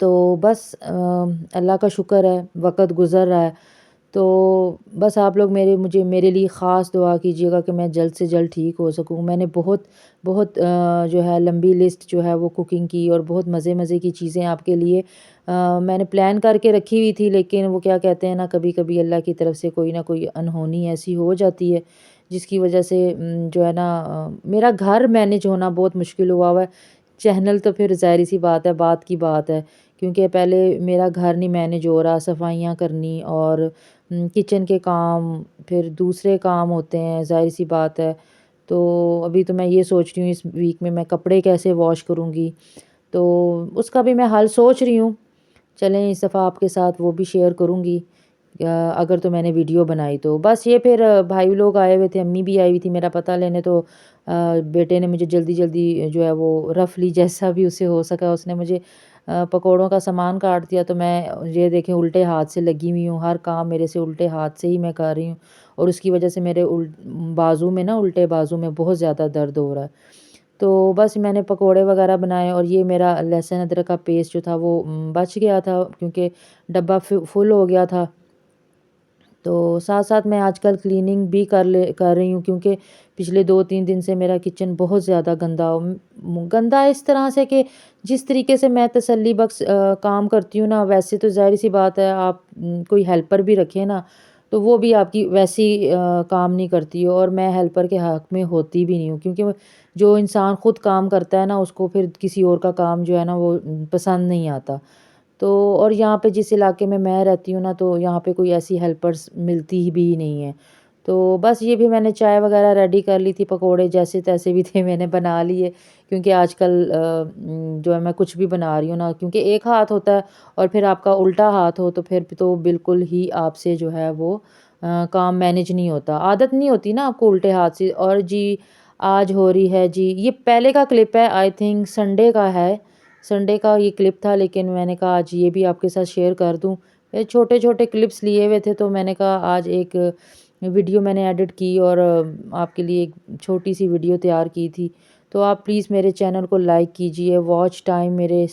تو بس اللہ کا شکر ہے وقت گزر رہا ہے. تو بس آپ لوگ میرے لیے خاص دعا کیجیے گا کہ میں جلد سے جلد ٹھیک ہو سکوں. میں نے بہت بہت جو ہے لمبی لسٹ جو ہے وہ کوکنگ کی اور بہت مزے مزے کی چیزیں آپ کے لیے میں نے پلان کر کے رکھی ہوئی تھی، لیکن وہ کیا کہتے ہیں نا، کبھی کبھی اللہ کی طرف سے کوئی نہ کوئی انہونی ایسی ہو جاتی ہے جس کی وجہ سے جو ہے نا میرا گھر مینیج ہونا بہت مشکل ہوا ہے. چینل تو پھر ظاہری سی بات کی بات ہے، کیونکہ پہلے میرا گھر نہیں مینیج ہو رہا، صفائیاں کرنی اور کچن کے کام، پھر دوسرے کام ہوتے ہیں، ظاہر سی بات ہے. تو ابھی تو میں یہ سوچ رہی ہوں اس ویک میں کپڑے کیسے واش کروں گی، تو اس کا بھی میں حل سوچ رہی ہوں. چلیں اس دفعہ آپ کے ساتھ وہ بھی شیئر کروں گی اگر تو میں نے ویڈیو بنائی تو. بس یہ پھر بھائی لوگ آئے ہوئے تھے، امی بھی آئی ہوئی تھی میرا پتہ لینے، تو بیٹے نے مجھے جلدی جلدی جو ہے وہ رفلی جیسا بھی اسے ہو سکا اس نے مجھے پکوڑوں کا سامان کاٹ دیا. تو میں یہ دیکھیں الٹے ہاتھ سے لگی ہوئی ہوں، ہر کام میرے سے الٹے ہاتھ سے ہی میں کر رہی ہوں، اور اس کی وجہ سے میرے بازو میں نا، الٹے بازو میں بہت زیادہ درد ہو رہا ہے. تو بس میں نے پکوڑے وغیرہ بنائے، اور یہ میرا لہسن ادرک کا پیسٹ جو تھا وہ بچ گیا تھا کیونکہ ڈبہ فل ہو گیا تھا. تو ساتھ ساتھ میں آج کل کلیننگ بھی کر رہی ہوں، کیونکہ پچھلے 2-3 دن سے میرا کچن بہت زیادہ گندا اس طرح سے کہ جس طریقے سے میں تسلی بخش کام کرتی ہوں نا، ویسے تو ظاہر سی بات ہے آپ کوئی ہیلپر بھی رکھیں نا تو وہ بھی آپ کی ویسی کام نہیں کرتی ہو، اور میں ہیلپر کے حق میں ہوتی بھی نہیں ہوں، کیونکہ جو انسان خود کام کرتا ہے نا اس کو پھر کسی اور کا کام جو ہے نا وہ پسند نہیں آتا. تو اور یہاں پہ جس علاقے میں رہتی ہوں نا، تو یہاں پہ کوئی ایسی ہیلپرس ملتی بھی نہیں ہیں. تو بس یہ بھی میں نے چائے وغیرہ ریڈی کر لی تھی، پکوڑے جیسے تیسے بھی تھے میں نے بنا لیے، کیونکہ آج کل جو ہے میں کچھ بھی بنا رہی ہوں نا، کیونکہ ایک ہاتھ ہوتا ہے اور پھر آپ کا الٹا ہاتھ ہو تو پھر تو بالکل ہی آپ سے جو ہے وہ کام مینیج نہیں ہوتا، عادت نہیں ہوتی نا آپ کو الٹے ہاتھ سے. اور جی آج ہو رہی ہے جی، یہ پہلے کا کلپ ہے، آئی تھنک سنڈے کا ہے، سنڈے کا یہ کلپ تھا، لیکن میں نے کہا آج یہ بھی آپ کے ساتھ شیئر کر دوں. چھوٹے چھوٹے کلپس لیے ہوئے تھے تو میں نے کہا آج ایک ویڈیو میں نے ایڈٹ کی اور آپ کے لیے ایک چھوٹی سی ویڈیو تیار کی تھی. تو آپ پلیز میرے چینل کو لائک کیجئے. واچ ٹائم میرے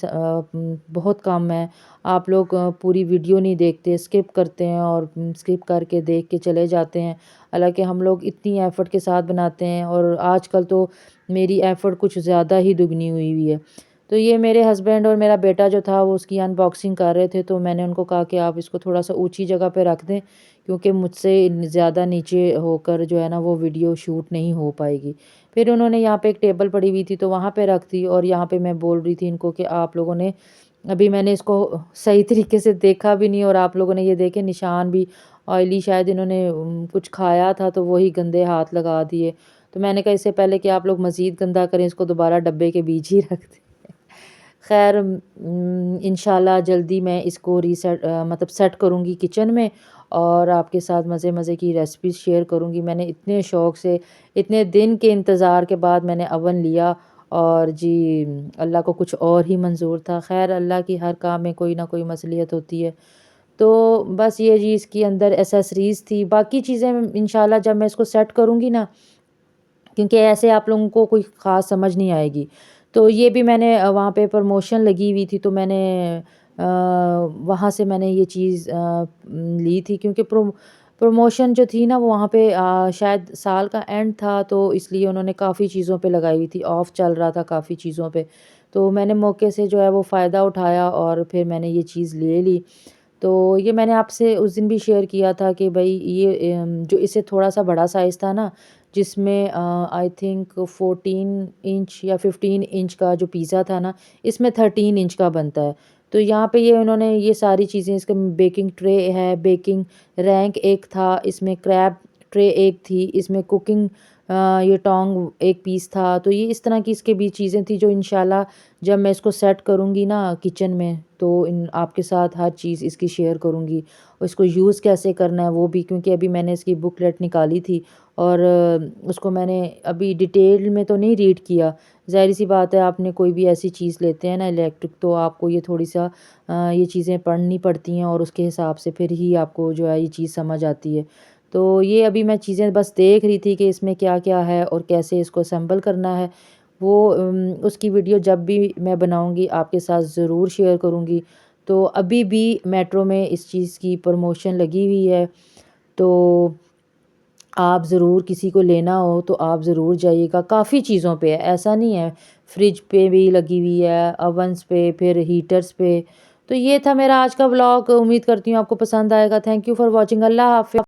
بہت کم ہے، آپ لوگ پوری ویڈیو نہیں دیکھتے، اسکپ کرتے ہیں اور اسکپ کر کے دیکھ کے چلے جاتے ہیں، حالانکہ ہم لوگ اتنی ایفرٹ کے ساتھ بناتے ہیں، اور آج کل تو میری ایفرٹ کچھ زیادہ ہی دگنی ہوئی ہے. تو یہ میرے ہسبینڈ اور میرا بیٹا جو تھا وہ اس کی ان باکسنگ کر رہے تھے، تو میں نے ان کو کہا کہ آپ اس کو تھوڑا سا اونچی جگہ پہ رکھ دیں، کیونکہ مجھ سے زیادہ نیچے ہو کر جو ہے نا وہ ویڈیو شوٹ نہیں ہو پائے گی. پھر انہوں نے یہاں پہ ایک ٹیبل پڑی ہوئی تھی تو وہاں پہ رکھ دی، اور یہاں پہ میں بول رہی تھی ان کو کہ آپ لوگوں نے ابھی میں نے اس کو صحیح طریقے سے دیکھا بھی نہیں، اور آپ لوگوں نے یہ دیکھے نشان بھی آئلی، شاید انہوں نے کچھ کھایا تھا تو وہی گندے ہاتھ لگا دیے. تو میں نے کہا اس سے پہلے کہ آپ لوگ مزید گندا کریں اس کو دوبارہ ڈبے کے بیچ ہی رکھ دیں. خیر انشاءاللہ جلدی میں اس کو مطلب سیٹ کروں گی کچن میں، اور آپ کے ساتھ مزے مزے کی ریسپیز شیئر کروں گی. میں نے اتنے شوق سے اتنے دن کے انتظار کے بعد میں نے اوون لیا، اور جی اللہ کو کچھ اور ہی منظور تھا. خیر اللہ کی ہر کام میں کوئی نہ کوئی مصلحت ہوتی ہے. تو بس یہ جی اس کی اندر ایسیسریز تھی، باقی چیزیں انشاءاللہ جب میں اس کو سیٹ کروں گی نا، کیونکہ ایسے آپ لوگوں کو کوئی خاص سمجھ نہیں آئے گی. تو یہ بھی میں نے وہاں پہ پروموشن لگی ہوئی تھی تو میں نے وہاں سے میں نے یہ چیز لی تھی، کیونکہ پروموشن جو تھی نا وہ وہاں پہ شاید سال کا اینڈ تھا، تو اس لیے انہوں نے کافی چیزوں پہ لگائی ہوئی تھی، آف چل رہا تھا کافی چیزوں پہ. تو میں نے موقع سے جو ہے وہ فائدہ اٹھایا اور پھر میں نے یہ چیز لے لی. تو یہ میں نے آپ سے اس دن بھی شیئر کیا تھا کہ بھائی یہ جو اس سے تھوڑا سا بڑا سائز تھا نا، جس میں آئی تھنک 14 انچ یا 15 انچ کا جو پیزا تھا نا، اس میں 13 انچ کا بنتا ہے. تو یہاں پہ یہ انہوں نے یہ ساری چیزیں، اس کا بیکنگ ٹرے ہے، بیکنگ رینک ایک تھا، اس میں کریب ٹرے ایک تھی، اس میں کوکنگ یہ ٹونگ ایک پیس تھا. تو یہ اس طرح کی اس کے بھی چیزیں تھیں جو انشاءاللہ جب میں اس کو سیٹ کروں گی نا کچن میں تو آپ کے ساتھ ہر چیز اس کی شیئر کروں گی، اور اس کو یوز کیسے کرنا ہے وہ بھی، کیونکہ ابھی میں نے اس کی بک لیٹ نکالی تھی اور اس کو میں نے ابھی ڈیٹیل میں تو نہیں ریڈ کیا. ظاہر سی بات ہے آپ نے کوئی بھی ایسی چیز لیتے ہیں نا الیکٹرک، تو آپ کو یہ تھوڑی سا یہ چیزیں پڑھنی پڑتی ہیں، اور اس کے حساب سے پھر ہی آپ کو جو ہے یہ چیز سمجھ آتی ہے. تو یہ ابھی میں چیزیں بس دیکھ رہی تھی کہ اس میں کیا کیا ہے اور کیسے اس کو اسمبل کرنا ہے. وہ اس کی ویڈیو جب بھی میں بناؤں گی آپ کے ساتھ ضرور شیئر کروں گی۔ تو ابھی بھی میٹرو میں اس چیز کی پروموشن لگی ہوئی ہے، تو آپ ضرور کسی کو لینا ہو تو آپ ضرور جائیے گا۔ کافی چیزوں پہ ہے، ایسا نہیں ہے، فریج پہ بھی لگی ہوئی ہے، اوونس پہ، پھر ہیٹرز پہ۔ تو یہ تھا میرا آج کا ولاگ، امید کرتی ہوں آپ کو پسند آئے گا۔ تھینک یو فار واچنگ، اللہ حافظ۔